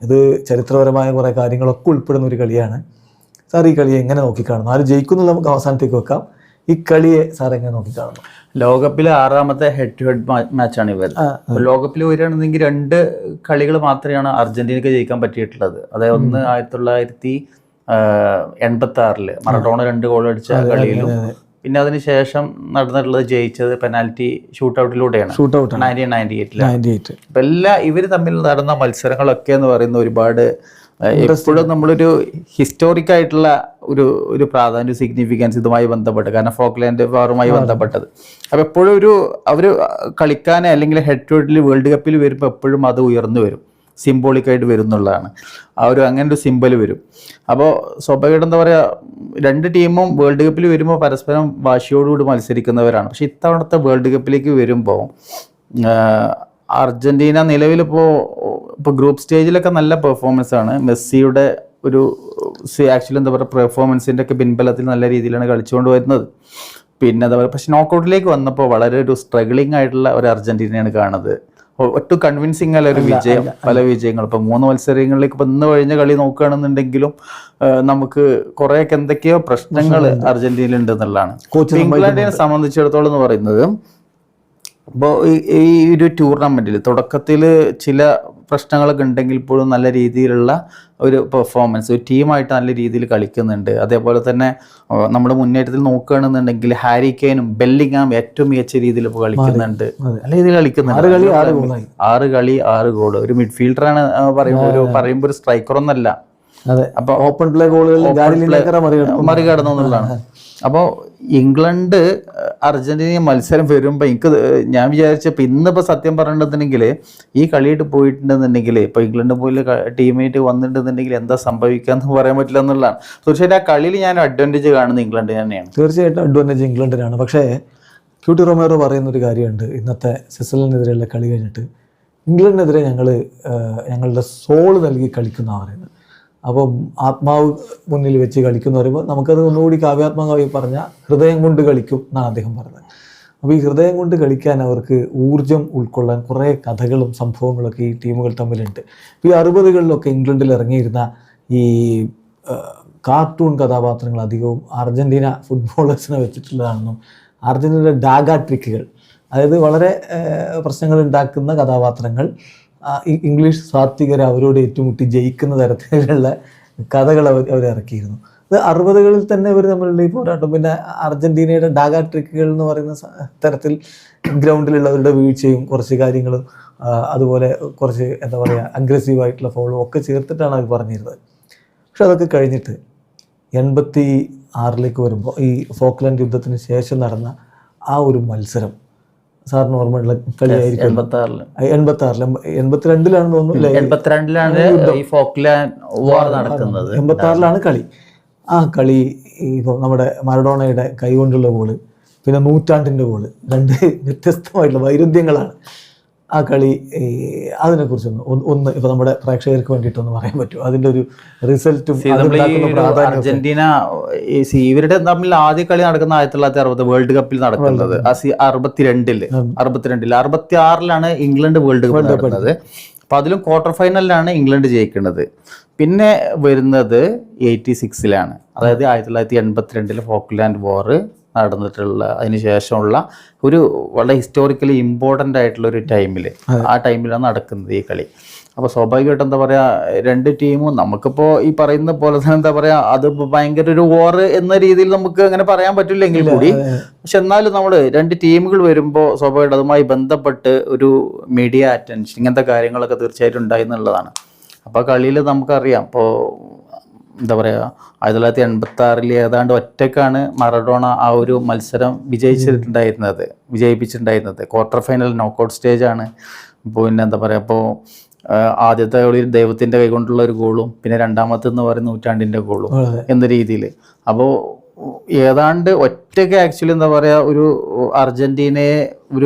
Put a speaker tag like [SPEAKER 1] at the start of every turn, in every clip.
[SPEAKER 1] ഇത് ചരിത്രപരമായ കുറേ കാര്യങ്ങളൊക്കെ ഉൾപ്പെടുന്ന ഒരു കളിയാണ്. സാർ ഈ കളിയെ എങ്ങനെ നോക്കിക്കാണുന്നു? ആര് ജയിക്കുന്നുള്ള നമുക്ക് അവസാനത്തേക്ക് വെക്കാം. ഈ കളിയെ സാർ എങ്ങനെ നോക്കിക്കാണുന്നു?
[SPEAKER 2] ലോകകപ്പിലെ 6ാമത്തെ ഹെഡ് ടു ഹെഡ് മാച്ചാണ് ഇവർ. ലോകകപ്പിൽ വരികയാണെന്നെങ്കിൽ 2 കളികൾ മാത്രമാണ് അർജന്റീനക്ക് ജയിക്കാൻ പറ്റിയിട്ടുള്ളത്. അതായത് ഒന്ന് 1986 മറഡോണ 2 ഗോൾ അടിച്ച കളിയിലും, പിന്നെ അതിനുശേഷം നടന്നിട്ടുള്ളത് ജയിച്ചത് പെനാൽറ്റി ഷൂട്ടൗട്ടിലൂടെയാണ് 1998. അപ്പൊ ഇവർ തമ്മിൽ നടന്ന മത്സരങ്ങളൊക്കെ എന്ന് പറയുന്ന ഒരുപാട് എപ്പോഴും നമ്മളൊരു ഹിസ്റ്റോറിക് ആയിട്ടുള്ള ഒരു പ്രാധാന്യ സിഗ്നിഫിക്കൻസ് ഇതുമായി ബന്ധപ്പെട്ട്, കാരണം ഫോക്ലാൻഡ് വാറുമായി ബന്ധപ്പെട്ടത്. അപ്പൊ എപ്പോഴും അവര് കളിക്കാൻ അല്ലെങ്കിൽ ഹെഡ് ടു ഹെഡിൽ വേൾഡ് കപ്പിൽ വരുമ്പോൾ എപ്പോഴും അത് ഉയർന്നു വരും, സിംബോളിക്കായിട്ട് വരുന്നുള്ളതാണ്. അങ്ങനെ ഒരു സിമ്പൽ വരും. അപ്പോൾ സ്വാഭാവികമായിട്ട് എന്താ പറയുക, 2 ടീമും വേൾഡ് കപ്പിൽ വരുമ്പോൾ പരസ്പരം വാശിയോടുകൂടി മത്സരിക്കുന്നവരാണ്. പക്ഷെ ഇത്തവണത്തെ വേൾഡ് കപ്പിലേക്ക് വരുമ്പോൾ അർജന്റീന നിലവിലിപ്പോൾ ഗ്രൂപ്പ് സ്റ്റേജിലൊക്കെ നല്ല പെർഫോമൻസ് ആണ്. മെസ്സിയുടെ ആക്ച്വലി എന്താ പറയുക, പെർഫോമൻസിൻ്റെ ഒക്കെ പിൻബലത്തിൽ നല്ല രീതിയിലാണ് കളിച്ചുകൊണ്ട് വരുന്നത്. പിന്നെ എന്താ പറയുക, പക്ഷെ നോക്കൗട്ടിലേക്ക് വന്നപ്പോൾ വളരെ ഒരു സ്ട്രഗിളിംഗ് ആയിട്ടുള്ള ഒരു അർജന്റീനയാണ് കാണുന്നത്. ഒട്ടും കൺവിൻസിങ് അല്ല ഒരു വിജയം, പല വിജയങ്ങൾ. ഇപ്പം 3 മത്സരങ്ങളിലേക്ക് ഇപ്പം ഇന്ന് കഴിഞ്ഞ കളി നോക്കുകയാണെന്നുണ്ടെങ്കിലും നമുക്ക് കുറേയൊക്കെ എന്തൊക്കെയോ പ്രശ്നങ്ങൾ അർജന്റീനയിൽ ഉണ്ട് എന്നുള്ളതാണ്. ഇംഗ്ലണ്ടിനെ സംബന്ധിച്ചിടത്തോളം എന്ന് പറയുന്നത്, ഇപ്പോൾ ഈ ഒരു ടൂർണമെൻറ്റിൽ തുടക്കത്തിൽ ചില പ്രശ്നങ്ങളൊക്കെ ഉണ്ടെങ്കിൽ പോലും നല്ല രീതിയിലുള്ള ഒരു പെർഫോമൻസ്, ഒരു ടീമായിട്ട് നല്ല രീതിയിൽ കളിക്കുന്നുണ്ട്. അതേപോലെ തന്നെ നമ്മുടെ മുന്നേറ്റത്തിൽ നോക്കുകയാണെന്നുണ്ടെങ്കിൽ ഹാരി കെയ്നും ബെല്ലിംഗാം ഏറ്റവും മികച്ച രീതിയിൽ ഇപ്പോൾ കളിക്കുന്നുണ്ട്, നല്ല രീതിയിൽ കളിക്കുന്നുണ്ട്. 6 കളി 6 ഗോൾ. ഒരു മിഡ്ഫീൽഡറാണ് പറയുമ്പോൾ ഒരു സ്ട്രൈക്കറൊന്നല്ല.
[SPEAKER 1] അപ്പൊ ഓപ്പൺ പ്ലേ
[SPEAKER 2] മറികടന്നു എന്നുള്ളതാണ്. അപ്പോൾ ഇംഗ്ലണ്ട് അർജന്റീന മത്സരം വരുമ്പോൾ ഞാൻ വിചാരിച്ചപ്പോൾ ഇന്നിപ്പോൾ സത്യം പറഞ്ഞിട്ടുണ്ടെങ്കിൽ ഈ കളിയായിട്ട് പോയിട്ടുണ്ടെന്നുണ്ടെങ്കിൽ ഇപ്പോൾ ഇംഗ്ലണ്ട് പോലെ ടീമായിട്ട് വന്നിട്ടുണ്ടെന്നുണ്ടെങ്കിൽ എന്താ സംഭവിക്കാന്ന് പറയാൻ പറ്റില്ല എന്നുള്ളതാണ്. തീർച്ചയായിട്ടും ആ കളിയിൽ ഞാൻ അഡ്വാൻറ്റേജ് കാണുന്നത് ഇംഗ്ലണ്ടിന് തന്നെയാണ്.
[SPEAKER 1] തീർച്ചയായിട്ടും അഡ്വാൻറ്റേജ് ഇംഗ്ലണ്ടിനാണ്. പക്ഷേ ക്യൂട്ടി റൊമേറോ പറയുന്നൊരു കാര്യമുണ്ട്, ഇന്നത്തെ സ്വിറ്റ്സർലൻഡിനെതിരെയുള്ള കളി കഴിഞ്ഞിട്ട് ഇംഗ്ലണ്ടിനെതിരെ ഞങ്ങളുടെ സോള് നൽകി കളിക്കുന്ന പറയുന്നത്. അപ്പം ആത്മാവ് മുന്നിൽ വെച്ച് കളിക്കുന്ന പറയുമ്പോൾ നമുക്കത് ഒന്നുകൂടി കാവ്യാത്മകമായി പറഞ്ഞാൽ ഹൃദയം കൊണ്ട് കളിക്കും എന്നാണ് അദ്ദേഹം പറഞ്ഞത്. അപ്പോൾ ഈ ഹൃദയം കൊണ്ട് കളിക്കാൻ അവർക്ക് ഊർജം ഉൾക്കൊള്ളാൻ കുറേ കഥകളും സംഭവങ്ങളൊക്കെ ഈ ടീമുകൾ തമ്മിലുണ്ട്. ഇപ്പോൾ ഈ 60കളിലൊക്കെ ഇംഗ്ലണ്ടിൽ ഇറങ്ങിയിരുന്ന ഈ കാർട്ടൂൺ കഥാപാത്രങ്ങൾ അധികവും അർജന്റീന ഫുട്ബോളേഴ്സിനെ വെച്ചിട്ടുള്ളതാണെന്നും അർജന്റീനയുടെ ഡാഗ ട്രിക്കുകൾ, അതായത് വളരെ പ്രശ്നങ്ങൾ ഉണ്ടാക്കുന്ന കഥാപാത്രങ്ങൾ ഇംഗ്ലീഷ് സാത്വികർ അവരോട് ഏറ്റുമുട്ടി ജയിക്കുന്ന തരത്തിലുള്ള കഥകൾ അവർ ഇറക്കിയിരുന്നു. അത് 60കളിൽ തന്നെ ഇവർ തമ്മിലുള്ള ഈ പോരാട്ടം, പിന്നെ അർജന്റീനയുടെ ഡാഗ ട്രിക്കുകൾ എന്ന് പറയുന്ന തരത്തിൽ ഗ്രൗണ്ടിലുള്ളവരുടെ വീഴ്ചയും കുറച്ച് കാര്യങ്ങളും അതുപോലെ കുറച്ച് എന്താ പറയുക അഗ്രസീവായിട്ടുള്ള ഫോളും ഒക്കെ ചേർത്തിട്ടാണ് അവർ പറഞ്ഞിരുന്നത്. പക്ഷെ അതൊക്കെ കഴിഞ്ഞിട്ട് 86 വരുമ്പോൾ ഈ ഫോക്ലാൻഡ് യുദ്ധത്തിന് ശേഷം നടന്ന ആ ഒരു മത്സരം സാറിന് ഓർമ്മയുള്ള കളിയായിരിക്കും. 82-ലാണ് തോന്നുന്നു. 86-ലാണ് കളി. ആ കളി ഇപ്പോൾ നമ്മുടെ മറഡോണയുടെ കൈകൊണ്ടുള്ള ഗോള്, പിന്നെ നൂറ്റാണ്ടിൻ്റെ ഗോള്, 2 വ്യത്യസ്തമായിട്ടുള്ള വൈരുദ്ധ്യങ്ങളാണ് ആ കളി. അതിനെക്കുറിച്ചൊന്ന് ഇപ്പോൾ നമ്മുടെ പ്രേക്ഷകർക്ക് വേണ്ടിയിട്ടൊന്ന് പറയാൻ പറ്റുമോ, അതിൻ്റെ ഒരു റിസൾട്ടും
[SPEAKER 2] അർജന്റീന ഇവരുടെ തമ്മിൽ ആദ്യ കളി നടക്കുന്ന 1960 വേൾഡ് കപ്പിൽ നടക്കുന്നത് 62-ൽ 66-ലാണ് ഇംഗ്ലണ്ട് വേൾഡ് കപ്പ് നടക്കുന്നത്. അപ്പൊ അതിലും ക്വാർട്ടർ ഫൈനലിലാണ് ഇംഗ്ലണ്ട് ജയിക്കുന്നത്. പിന്നെ വരുന്നത് 86-ലാണ്, അതായത് 1982 ഫോക്ലാൻഡ് വാർ നടന്നിട്ടുള്ള അതിന് ശേഷമുള്ള ഒരു വളരെ ഹിസ്റ്റോറിക്കലി ഇമ്പോർട്ടൻ്റ് ആയിട്ടുള്ള ഒരു ടൈമിൽ, ആ ടൈമിലാണ് നടക്കുന്നത് ഈ കളി. അപ്പോൾ സ്വാഭാവികമായിട്ടും എന്താ പറയുക, 2 ടീമും നമുക്കിപ്പോൾ ഈ പറയുന്ന പോലെ തന്നെ എന്താ പറയുക, അത് ഭയങ്കര ഒരു വാർ എന്ന രീതിയിൽ നമുക്ക് അങ്ങനെ പറയാൻ പറ്റില്ലെങ്കിൽ കൂടി, പക്ഷെ എന്നാലും നമ്മൾ 2 ടീമുകൾ വരുമ്പോൾ സ്വാഭാവികമായിട്ട് അതുമായി ബന്ധപ്പെട്ട് ഒരു മീഡിയ അറ്റൻഷൻ ഇങ്ങനത്തെ കാര്യങ്ങളൊക്കെ തീർച്ചയായിട്ടും ഉണ്ടായി എന്നുള്ളതാണ്. അപ്പോൾ കളിയിൽ നമുക്കറിയാം, ഇപ്പോൾ എന്താ പറയുക 1986 ഏതാണ്ട് ഒറ്റക്കാണ് മറഡോണ ആ ഒരു മത്സരം വിജയിപ്പിച്ചിട്ടുണ്ടായിരുന്നത്. ക്വാർട്ടർ ഫൈനൽ നോക്കൗട്ട് സ്റ്റേജാണ്. പിന്നെ എന്താ പറയുക, അപ്പോൾ ആദ്യത്തെ കളിയിൽ ദൈവത്തിൻ്റെ കൈകൊണ്ടുള്ള ഒരു ഗോളും പിന്നെ രണ്ടാമത്തെന്ന് പറയുന്ന നൂറ്റാണ്ടിൻ്റെ ഗോളും എന്ന രീതിയിൽ. അപ്പോൾ ഏതാണ്ട് ഒറ്റയ്ക്ക് ആക്ച്വലി എന്താ പറയുക, ഒരു അർജന്റീനയെ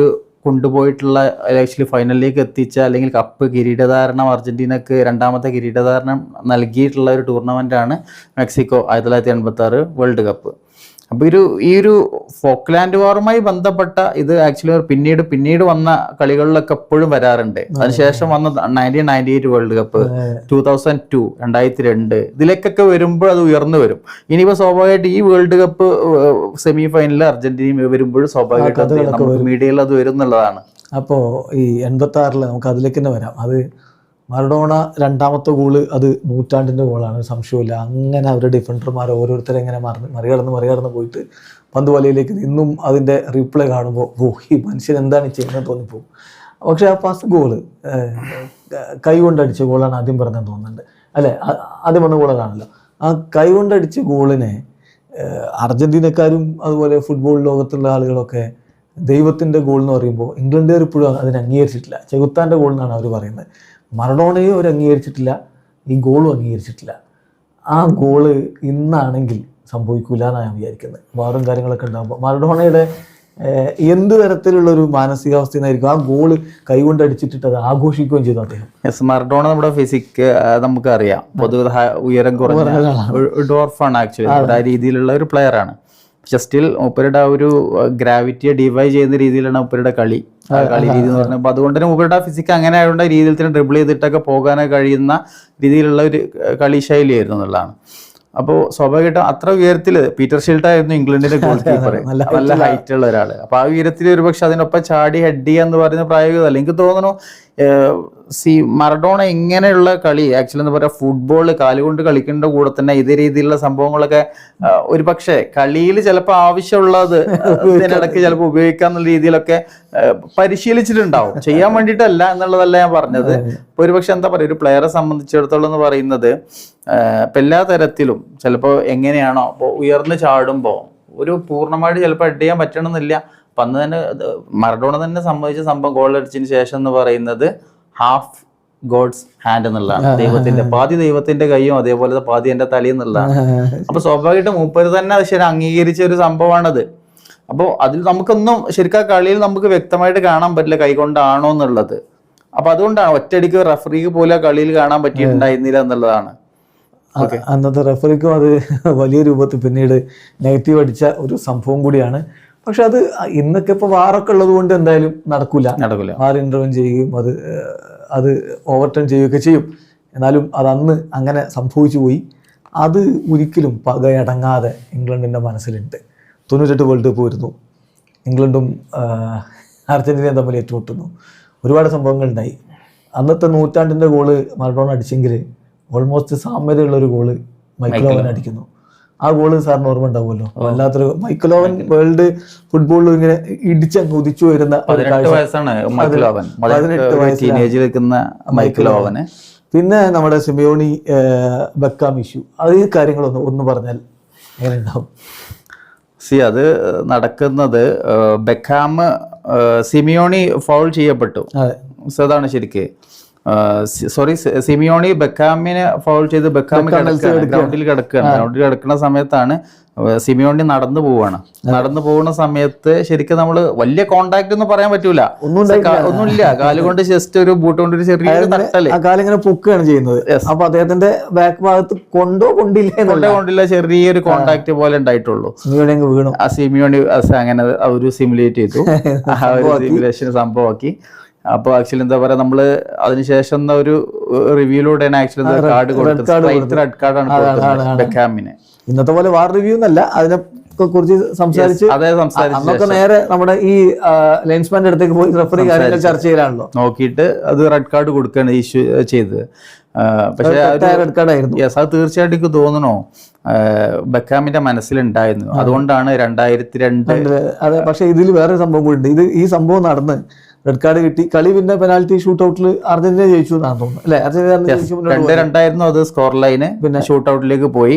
[SPEAKER 2] കൊണ്ടുപോയിട്ടുള്ള ആക്ച്വലി ഫൈനലിലേക്ക് എത്തിച്ച അല്ലെങ്കിൽ കപ്പ് കിരീടധാരണം അർജന്റീനക്ക് രണ്ടാമത്തെ കിരീടധാരണം നൽകിയിട്ടുള്ള ഒരു ടൂർണമെൻറ്റാണ് മെക്സിക്കോ 1986 വേൾഡ് കപ്പ്. അപ്പൊ ഈ ഒരു ഫോക്ലാൻഡ് വാറുമായി ബന്ധപ്പെട്ട ഇത് ആക്ച്വലി പിന്നീട് വന്ന കളികളിലൊക്കെ എപ്പോഴും വരാറുണ്ട്. അതിനുശേഷം വന്ന 1998 വേൾഡ് കപ്പ്, 2002, 2002 ഇതിലേക്കൊക്കെ വരുമ്പോൾ അത് ഉയർന്നു വരും. ഇനിയിപ്പോ സ്വാഭാവികമായിട്ട് ഈ വേൾഡ് കപ്പ് സെമി ഫൈനലിൽ അർജന്റീന വരുമ്പോഴും സ്വാഭാവികമായിട്ട് നമുക്ക് മീഡിയയിൽ അത് വരും എന്നുള്ളതാണ്.
[SPEAKER 1] അപ്പോൾ ഈ 86 നമുക്ക് അതിലേക്ക് തന്നെ വരാം. അത് മറഡോണ രണ്ടാമത്തെ ഗോള് അത് നൂറ്റാണ്ടിൻ്റെ ഗോളാണ്, സംശയമില്ല. അങ്ങനെ അവരുടെ ഡിഫൻഡർമാർ ഓരോരുത്തരെ ഇങ്ങനെ മറികടന്ന് പോയിട്ട് പന്ത് വലയിലേക്ക് ഇന്നും അതിൻ്റെ റീപ്ലേ കാണുമ്പോൾ ഈ മനുഷ്യൻ എന്താണ് ചെയ്യുന്നത് തോന്നിപ്പോകും. പക്ഷേ ആ ഫസ്റ്റ് ഗോള് കൈ കൊണ്ടടിച്ച ഗോളാണ് ആദ്യം പറഞ്ഞതെന്ന് തോന്നുന്നുണ്ട്, അല്ലേ? ആദ്യം വന്ന ഗോളാണല്ലോ. ആ കൈ കൊണ്ടടിച്ച ഗോളിനെ അർജന്റീനക്കാരും അതുപോലെ ഫുട്ബോൾ ലോകത്തുള്ള ആളുകളൊക്കെ ദൈവത്തിൻ്റെ ഗോൾ എന്ന് പറയുമ്പോൾ ഇംഗ്ലണ്ടുകാർ ഇപ്പോഴും അതിനെ അംഗീകരിച്ചിട്ടില്ല. ചെകുത്താൻ്റെ ഗോൾ എന്നാണ് അവർ പറയുന്നത്. മറഡോണയും അവർ അംഗീകരിച്ചിട്ടില്ല, ഈ ഗോളും അംഗീകരിച്ചിട്ടില്ല. ആ ഗോള് ഇന്നാണെങ്കിൽ സംഭവിക്കില്ല എന്നാണ് ഞാൻ വിചാരിക്കുന്നത്. വാറും കാര്യങ്ങളൊക്കെ ഉണ്ടാകുമ്പോൾ മറഡോണയുടെ എന്ത് തരത്തിലുള്ളൊരു മാനസികാവസ്ഥ എന്നായിരിക്കും ആ ഗോള് കൈകൊണ്ട് അടിച്ചിട്ട് അത് ആഘോഷിക്കുകയും ചെയ്തു അദ്ദേഹം.
[SPEAKER 2] മറഡോണ നമ്മുടെ ഫിസിക് നമുക്കറിയാം, പൊതുവെ ഉയരം കുറഞ്ഞ ഡോർഫാണ് ആക്ച്വലി, ആ രീതിയിലുള്ള ഒരു പ്ലെയർ ആണ്. പക്ഷെ സ്റ്റിൽ മൂപ്പരുടെ ആ ഒരു ഗ്രാവിറ്റിയെ ഡിവൈ ചെയ്യുന്ന രീതിയിലാണ് മൂപ്പരുടെ കളി രീതി എന്ന് പറഞ്ഞാൽ. അപ്പോൾ അതുകൊണ്ട് തന്നെ മൂപ്പരുടെ ഫിസിക് അങ്ങനെ ആയതുകൊണ്ട് രീതിയിൽ തന്നെ ഡ്രിബിൾ ചെയ്തിട്ടൊക്കെ പോകാനൊക്കെ കഴിയുന്ന രീതിയിലുള്ള ഒരു കളി ശൈലിയായിരുന്നു എന്നുള്ളതാണ്. അപ്പോൾ സ്വാഭാവികമായിട്ടും അത്ര ഉയരത്തിൽ പീറ്റർ ഷിൽട്ടായിരുന്നു ഇംഗ്ലണ്ടിന്റെ ഗോൾ കീപ്പർ, നല്ല ഹൈറ്റ് ഉള്ള ഒരാൾ. അപ്പൊ ആ ഉയരത്തിൽ ഒരുപക്ഷെ അതിനൊപ്പം ചാടി ഹെഡ് ചെയ്യുക എന്ന് പറയുന്ന പ്രായോഗികത എനിക്ക് തോന്നുന്നു. മറഡോണ ഇങ്ങനെയുള്ള കളി ആക്ച്വലി എന്താ പറയുക, ഫുട്ബോൾ കാലുകൊണ്ട് കളിക്കേണ്ട കൂടെ തന്നെ ഇതേ രീതിയിലുള്ള സംഭവങ്ങളൊക്കെ ഒരു പക്ഷേ കളിയിൽ ചിലപ്പോൾ ആവശ്യമുള്ളത് ഇതിനിടയ്ക്ക് ചിലപ്പോൾ ഉപയോഗിക്കാന്നുള്ള രീതിയിലൊക്കെ പരിശീലിച്ചിട്ടുണ്ടാവും. ചെയ്യാൻ വേണ്ടിയിട്ടല്ല എന്നുള്ളതല്ല ഞാൻ പറഞ്ഞത്. ഇപ്പൊ ഒരുപക്ഷെ എന്താ പറയുക, ഒരു പ്ലെയറെ സംബന്ധിച്ചിടത്തോളം എന്ന് പറയുന്നത് ഇപ്പം എല്ലാ തരത്തിലും ചിലപ്പോൾ എങ്ങനെയാണോ അപ്പോൾ ഉയർന്ന് ചാടുമ്പോൾ ഒരു പൂർണ്ണമായിട്ട് ചിലപ്പോൾ ഹെഡ് ചെയ്യാൻ പറ്റണമെന്നില്ല. അപ്പം അന്ന് തന്നെ മറഡോണ തന്നെ സംബന്ധിച്ച സംഭവം ഗോൾ അടിച്ചതിന് ശേഷം എന്ന് പറയുന്നത് ഹാഫ് ഗോഡ്സ് ഹാൻഡ് എന്നുള്ളതാണ്. ദൈവത്തിന്റെ പാതി ദൈവത്തിന്റെ കൈയും അതേപോലെ പാതി എന്റെ തലയും എന്നുള്ളതാണ്. അപ്പൊ സ്വാഭാവികമായിട്ടും മൂപ്പര് തന്നെ അത് ശരി അംഗീകരിച്ച ഒരു സംഭവമാണത്. അപ്പോൾ അതിൽ നമുക്കൊന്നും ശരിക്കും കളിയിൽ നമുക്ക് വ്യക്തമായിട്ട് കാണാൻ പറ്റില്ല കൈകൊണ്ടാണോ എന്നുള്ളത്. അപ്പൊ അതുകൊണ്ടാണ് ഒറ്റയടിക്ക് റഫറിക്ക് പോലെ കളിയിൽ കാണാൻ പറ്റിയിട്ടുണ്ടായിരുന്നില്ല എന്നുള്ളതാണ്.
[SPEAKER 1] അന്നത്തെ റഫറിക്കും അത് വലിയ രൂപത്തിൽ പിന്നീട് നെഗറ്റീവ് അടിച്ച ഒരു സംഭവം കൂടിയാണ്. പക്ഷെ അത് ഇന്നൊക്കെ ഇപ്പോൾ വാറൊക്കെ ഉള്ളത് കൊണ്ട് എന്തായാലും നടക്കില്ല. വാർ ഇന്റർവ്യൂ ചെയ്യുകയും അത് ഓവർടേൺ ചെയ്യുകയൊക്കെ ചെയ്യും. എന്നാലും അത് അന്ന് അങ്ങനെ സംഭവിച്ചു പോയി. അത് ഒരിക്കലും പകയടങ്ങാതെ ഇംഗ്ലണ്ടിൻ്റെ മനസ്സിലുണ്ട്. 98 വേൾഡ് കപ്പ് വരുന്നു, ഇംഗ്ലണ്ടും അർജന്റീനയും തമ്മിൽ ഏറ്റുമുട്ടുന്നു, ഒരുപാട് സംഭവങ്ങളുണ്ടായി. അന്നത്തെ നൂറ്റാണ്ടിൻ്റെ ഗോള് മറഡോണ അടിച്ചെങ്കിൽ ഓൾമോസ്റ്റ് സാമ്യതയുള്ളൊരു ഗോള് മൈക്കിൾ ഓവൻ അടിക്കുന്നു. ആ ഗോള് സാറിന് ഓർമ്മ ഉണ്ടാവുമല്ലോ, വല്ലാത്തൊരു മൈക്കിൾ ഓവൻ വേൾഡ് ഫുട്ബോളിൽ ഇങ്ങനെ ഇടിച്ചങ്ങ് ഉദിച്ചു വരുന്ന
[SPEAKER 2] 18 വയസ്സാണ് മൈക്കിൾ ഓവന്.
[SPEAKER 1] പിന്നെ നമ്മുടെ സിമിയോണി ബെക്കാം ഇഷ്യൂ, അത് ഈ കാര്യങ്ങളൊന്ന് പറഞ്ഞാൽ എങ്ങനെ ഉണ്ടാവും?
[SPEAKER 2] അത് നടക്കുന്നത് ബെക്കാം സിമിയോണി ഫൗൾ ചെയ്യപ്പെട്ടു. അതാണ് ശരിക്ക് സിമിയോണി ബെക്കാമിനെ ഫൗൾ ചെയ്ത് ബെക്കാം ഗ്രൗണ്ടിൽ കിടക്കുന്ന സമയത്താണ് സിമിയോണി നടന്നു പോകുന്ന സമയത്ത് ശരിക്കും നമ്മള് വലിയ കോണ്ടാക്ട് ഒന്നും പറയാൻ പറ്റൂല, ഒന്നുമില്ല. കാലുകൊണ്ട് ജസ്റ്റ് ഒരു ബൂട്ട് കൊണ്ട് ഒരു ചെറിയൊരു തട്ടല്,
[SPEAKER 1] കാലിങ്ങനെ പൊക്കുകയാണ് ചെയ്യുന്നത്. അപ്പൊ അദ്ദേഹത്തിന്റെ ബാക്ക് ഭാഗത്ത് കൊണ്ടില്ല,
[SPEAKER 2] ചെറിയൊരു കോണ്ടാക്ട് പോലെ ഉണ്ടായിട്ടുള്ളൂ.
[SPEAKER 1] വീണു.
[SPEAKER 2] ആ സിമിയോണി അങ്ങനെ ഒരു സിമുലേറ്റ് ചെയ്തു, ആ ഒരു സിമുലേഷൻ സംഭവമാക്കി. അപ്പോൾ ആക്ച്വലി എന്താ പറയാ, നമ്മള് അതിനുശേഷം ഒരു റിവ്യൂയിലൂടെയാണ് ആക്ച്വലി കാർഡ് കൊടുത്തത്, റെഡ് കാർഡാണ് ബെക്കാമിന്.
[SPEAKER 1] ഇന്നത്തെ പോലെ വാർ റിവ്യൂ എന്നല്ല, അതിനെ കുറിച്ച് സംസാരിച്ച് അന്നൊക്കെ നേരെ നമ്മുടെ ഈ ലൈൻസ്മാന്റെ അടുത്തേക്ക് പോയി റഫറി കാര്യങ്ങൾ ചർച്ച ചെയ്യലാണല്ലോ,
[SPEAKER 2] നോക്കിയിട്ട് അത് റെഡ് കാർഡ് കൊടുക്കുകയാണ് ഇഷ്യൂ ചെയ്തത്. പക്ഷേ
[SPEAKER 1] റെഡ് കാർഡ് ആയിരുന്നു.
[SPEAKER 2] അത് തീർച്ചയായിട്ടും എനിക്ക് തോന്നണോ ബെക്കാമിന്റെ മനസ്സിലുണ്ടായിരുന്നു. അതുകൊണ്ടാണ് 2002.
[SPEAKER 1] അതെ, പക്ഷെ ഇതിൽ വേറെ സംഭവം കൂടി ഉണ്ട്. ഈ സംഭവം നടന്ന് റെഡ് കാർഡ് കിട്ടി, കളി പിന്നെ പെനാൽറ്റി ഷൂട്ട് ഔട്ടിൽ അർജന്റീന ജയിച്ചു എന്നാണ് തോന്നുന്നത്, അല്ലെ?
[SPEAKER 2] അർജന്റീന 2-2 അത് സ്കോർ ലൈന്, പിന്നെ ഷൂട്ട് ഔട്ടിലേക്ക് പോയി.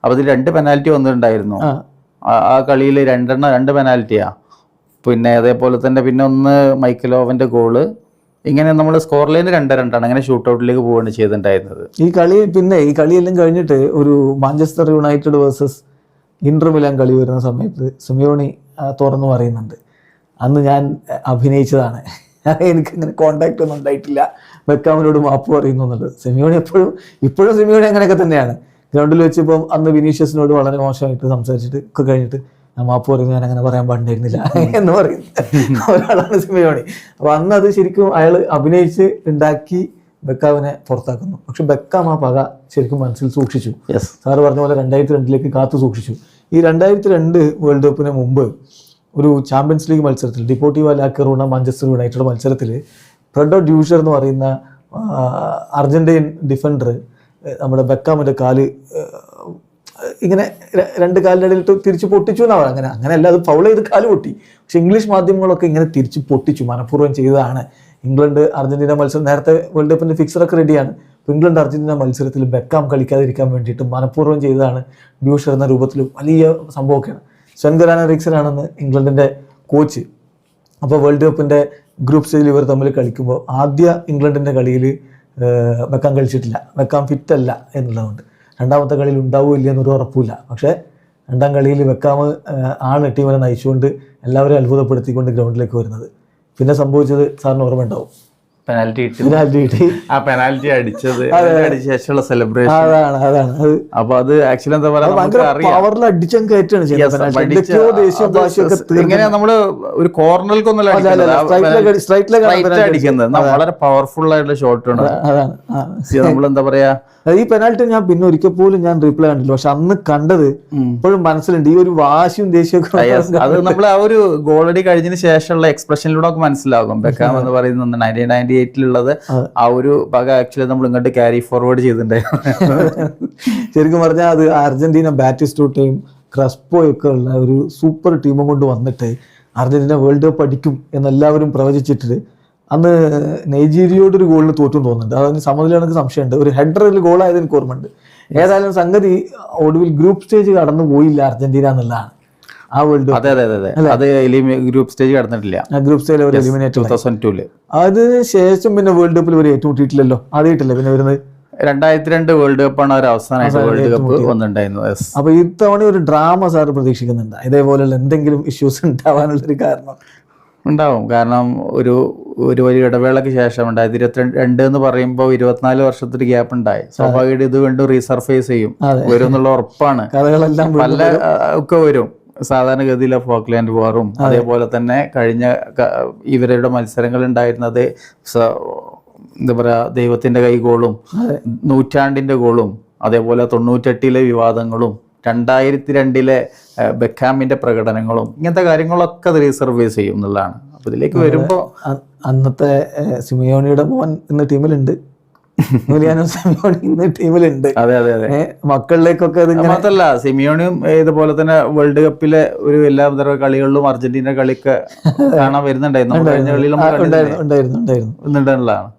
[SPEAKER 2] അപ്പൊ ഇതിൽ 2 പെനാൽറ്റി വന്നിട്ടുണ്ടായിരുന്നു ആ കളിയിൽ, 2 പെനാൽറ്റിയാ. പിന്നെ അതേപോലെ തന്നെ പിന്നെ ഒന്ന് മൈക്കിൾ ഓവന്റെ ഗോള്. ഇങ്ങനെ നമ്മൾ സ്കോർ ലൈന് 2-2 അങ്ങനെ ഷൂട്ട് ഔട്ടിലേക്ക് പോവുകയാണ് ചെയ്തിട്ടുണ്ടായിരുന്നത്.
[SPEAKER 1] ഈ കളിയെല്ലാം കഴിഞ്ഞിട്ട് ഒരു Manchester United versus Inter Milan കളി വരുന്ന സമയത്ത് സിമിയോണി തുറന്നു പറയുന്നുണ്ട്, അന്ന് ഞാൻ അഭിനയിച്ചതാണ്, എനിക്കങ്ങനെ കോണ്ടാക്ട് ഒന്നും ഉണ്ടായിട്ടില്ല, ബെക്കാമിനോട് മാപ്പ് പറയുന്നു എന്നുള്ളത്. സിമിയോണി ഇപ്പോഴും സിമിയോണി അങ്ങനെയൊക്കെ തന്നെയാണ്. ഗ്രൗണ്ടിൽ വെച്ച് ഇപ്പം അന്ന് വിനീഷ്യസിനോട് വളരെ മോശമായിട്ട് സംസാരിച്ചിട്ട് ഒക്കെ കഴിഞ്ഞിട്ട് ഞാൻ മാപ്പ് പറയുന്നത് ഞാൻ അങ്ങനെ പറയാൻ പാടില്ലായിരുന്നില്ല എന്ന് പറയുന്നത് ഒരാളാണ് സിമിയോണി. അപ്പൊ അന്ന് അത് ശരിക്കും അയാൾ അഭിനയിച്ച് ഉണ്ടാക്കി ബെക്കാമിനെ പുറത്താക്കുന്നു. പക്ഷെ ബെക്കാം ആ പക ശരിക്കും മനസ്സിൽ സൂക്ഷിച്ചു. സാറ് പറഞ്ഞ പോലെ 2002 കാത്തു സൂക്ഷിച്ചു. ഈ 2002 വേൾഡ് കപ്പിന് മുമ്പ് ഒരു ചാമ്പ്യൻസ് ലീഗ് മത്സരത്തിൽ ഡിപ്പോർട്ടീവോ ലാ കറൂണ മാഞ്ചസ്റ്റർ യുണൈറ്റഡ് മത്സരത്തിൽ ഫ്രെഡോ ഡ്യൂഷർ എന്ന് പറയുന്ന അർജന്റീൻ ഡിഫൻഡർ നമ്മുടെ ബെക്കാമിൻ്റെ കാല് ഇങ്ങനെ രണ്ട് കാലിൻ്റെ ഇടയിൽ തിരിച്ച് പൊട്ടിച്ചു എന്നാണ്. അങ്ങനെയല്ല, അത് ഫൗൾ ചെയ്ത് കാല് പൊട്ടി. പക്ഷെ ഇംഗ്ലീഷ് മാധ്യമങ്ങളൊക്കെ ഇങ്ങനെ തിരിച്ച് പൊട്ടിച്ചു, മനഃപൂർവ്വം ചെയ്തതാണ്. ഇംഗ്ലണ്ട് അർജന്റീന മത്സരം നേരത്തെ വേൾഡ് കപ്പിൻ്റെ ഫിക്സറൊക്കെ റെഡിയാണ്. അപ്പോൾ ഇംഗ്ലണ്ട് അർജന്റീന മത്സരത്തിൽ ബെക്കാം കളിക്കാതിരിക്കാൻ വേണ്ടിയിട്ട് മനഃപൂർവ്വം ചെയ്തതാണ് ഡ്യൂഷർ എന്ന രൂപത്തിൽ വലിയ സംഭവമൊക്കെയാണ്. സ്വെൻ ഗൊറാൻ എറിക്സനാണെന്ന് ഇംഗ്ലണ്ടിൻ്റെ കോച്ച്. അപ്പോൾ വേൾഡ് കപ്പിൻ്റെ ഗ്രൂപ്പ് സ്റ്റേജിൽ ഇവർ തമ്മിൽ കളിക്കുമ്പോൾ ആദ്യ ഇംഗ്ലണ്ടിൻ്റെ കളിയിൽ ബെക്കാം കളിച്ചിട്ടില്ല, ബെക്കാം ഫിറ്റല്ല എന്നുള്ളതുകൊണ്ട്. രണ്ടാമത്തെ കളിയിൽ ഉണ്ടാവുമോ ഇല്ല എന്നൊരു ഉറപ്പില്ല. പക്ഷേ രണ്ടാം കളിയിൽ ബെക്കാം ആണ് ടീമിനെ നയിച്ചുകൊണ്ട് എല്ലാവരെയും അത്ഭുതപ്പെടുത്തിക്കൊണ്ട് ഗ്രൗണ്ടിലേക്ക് വരുന്നത്. പിന്നെ സംഭവിച്ചത് സാറിന് ഓർമ്മ ഉണ്ടാവും,
[SPEAKER 2] പെനാൽറ്റി കിട്ടി. ആ പെനാൽറ്റി അടിച്ചത് അടിച്ച ശേഷമുള്ള സെലിബ്രേഷൻ
[SPEAKER 1] അതാണ്.
[SPEAKER 2] അപ്പൊ അത് ആക്ച്വലി എന്താ പറയാ,
[SPEAKER 1] പവറിൽ അടിച്ചും കയറ്റാണ്
[SPEAKER 2] ഇങ്ങനെ നമ്മള് ഒരു കോർണറിലേക്കൊന്നല്ല അടിക്കുന്നത്, വളരെ പവർഫുൾ ആയിട്ടുള്ള ഷോട്ടാണ്. നമ്മളെന്താ പറയാ,
[SPEAKER 1] ഈ പെനാൽറ്റി ഞാൻ പിന്നെ ഒരിക്കൽ പോലും ഞാൻ റീപ്ലേ കണ്ടില്ല. പക്ഷെ അന്ന് കണ്ടത് ഇപ്പോഴും മനസ്സിലുണ്ട്. ഈ ഒരു വാശിയും ദേഷ്യമൊക്കെ
[SPEAKER 2] അത് നമ്മൾ ആ ഒരു ഗോളടി കഴിഞ്ഞതിന് ശേഷമുള്ള എക്സ്പ്രഷനിലൂടെ ഒക്കെ മനസ്സിലാകും. ബെക്കാം എന്ന് പറയുന്നത് 1998 ആ ഒരു ഭാഗ ആക്ച്വലി നമ്മൾ ഇങ്ങോട്ട് ക്യാരി ഫോർവേഡ് ചെയ്തിട്ടുണ്ടായിരുന്നു.
[SPEAKER 1] ശരിക്കും പറഞ്ഞാൽ അത് അർജന്റീന ബാറ്റിസ്റ്റൂട്ടയും ക്രസ്പോയൊക്കെ ഉള്ള ഒരു സൂപ്പർ ടീമും കൊണ്ട് വന്നിട്ട് അർജന്റീന വേൾഡ് കപ്പ് അടിക്കും എന്നെല്ലാവരും പ്രവചിച്ചിട്ട് അന്ന് നൈജീരിയയോടൊരു ഗോളിന് തോറ്റും തോന്നുന്നുണ്ട്. അതിന് സമനിലയാണെങ്കിൽ സംശയമുണ്ട്. ഒരു ഹെഡറിൽ ഗോളായത് എനിക്ക് ഓർമ്മയുണ്ട്. ഏതായാലും സംഗതി ഒടുവിൽ ഗ്രൂപ്പ് സ്റ്റേജ് കടന്നു പോയില്ല അർജന്റീന എന്നുള്ളതാണ് ആ വേൾഡ് കപ്പ്.
[SPEAKER 2] അത് ഗ്രൂപ്പ് സ്റ്റേജ് കടന്നിട്ടില്ല.
[SPEAKER 1] ഗ്രൂപ്പ് സ്റ്റേജിൽ അവർ എലിമിനേറ്റ്
[SPEAKER 2] 2002
[SPEAKER 1] അതിന് ശേഷം പിന്നെ വേൾഡ് കപ്പിൽ ഇവർ ഏറ്റുമുട്ടിയിട്ടില്ലല്ലോ, ആദ്യമായിട്ടല്ലേ പിന്നെ വരുന്നത്.
[SPEAKER 2] 2002 വേൾഡ് കപ്പാണ് അവർ അവസാനമായിട്ട് വേൾഡ് കപ്പ് വന്നിട്ടുണ്ടായിരുന്നത്.
[SPEAKER 1] അപ്പൊ ഇത്തവണ ഒരു ഡ്രാമ സാർ പ്രതീക്ഷിക്കുന്നുണ്ട്, ഇതേപോലെയുള്ള എന്തെങ്കിലും ഇഷ്യൂസ് ഉണ്ടാവാനുള്ളൊരു കാരണം
[SPEAKER 2] ഉണ്ടാവും. കാരണം ഒരു വലിയ ഇടവേളയ്ക്ക് ശേഷം 2022 എന്ന് പറയുമ്പോൾ 24 വർഷത്തിന് ഗ്യാപ്പ് ഉണ്ടായി. സ്വാഭാവികമായിട്ട് ഇത് വീണ്ടും റീസർഫേസ് ചെയ്യും, വരും എന്നുള്ള ഉറപ്പാണ്. പല ഒക്കെ വരും. സാധാരണഗതിയിലെ ഫോക്ലാൻഡ് വാറും അതേപോലെ തന്നെ കഴിഞ്ഞ ഇവരുടെ മത്സരങ്ങൾ ഉണ്ടായിരുന്നത് എന്താ പറയാ, ദൈവത്തിന്റെ കൈ ഗോളും നൂറ്റാണ്ടിന്റെ ഗോളും അതേപോലെ 98 വിവാദങ്ങളും 2002 ബെക്കാമിന്റെ പ്രകടനങ്ങളും ഇങ്ങനത്തെ കാര്യങ്ങളൊക്കെ അത് റീസർവേസ് ചെയ്യും എന്നുള്ളതാണ്. അപ്പൊ ഇതിലേക്ക് വരുമ്പോ
[SPEAKER 1] അന്നത്തെ സിമിയോണിയുടെ മോൻ ഇന്ന് ടീമിലുണ്ട്, സിമിയോണി ഇന്ന് ടീമിലുണ്ട്.
[SPEAKER 2] അതെ
[SPEAKER 1] മക്കളിലേക്കൊക്കെ
[SPEAKER 2] മാത്രല്ല സിമിയോണിയും ഇതുപോലെ തന്നെ വേൾഡ് കപ്പിലെ ഒരു എല്ലാതര കളികളിലും അർജന്റീന കളിയൊക്കെ കാണാൻ വരുന്നുണ്ടായിരുന്നു. കഴിഞ്ഞ കളിയിലും
[SPEAKER 1] ഉണ്ടായിരുന്നു.
[SPEAKER 2] ഉണ്ടായിരുന്നുള്ളതാണ്.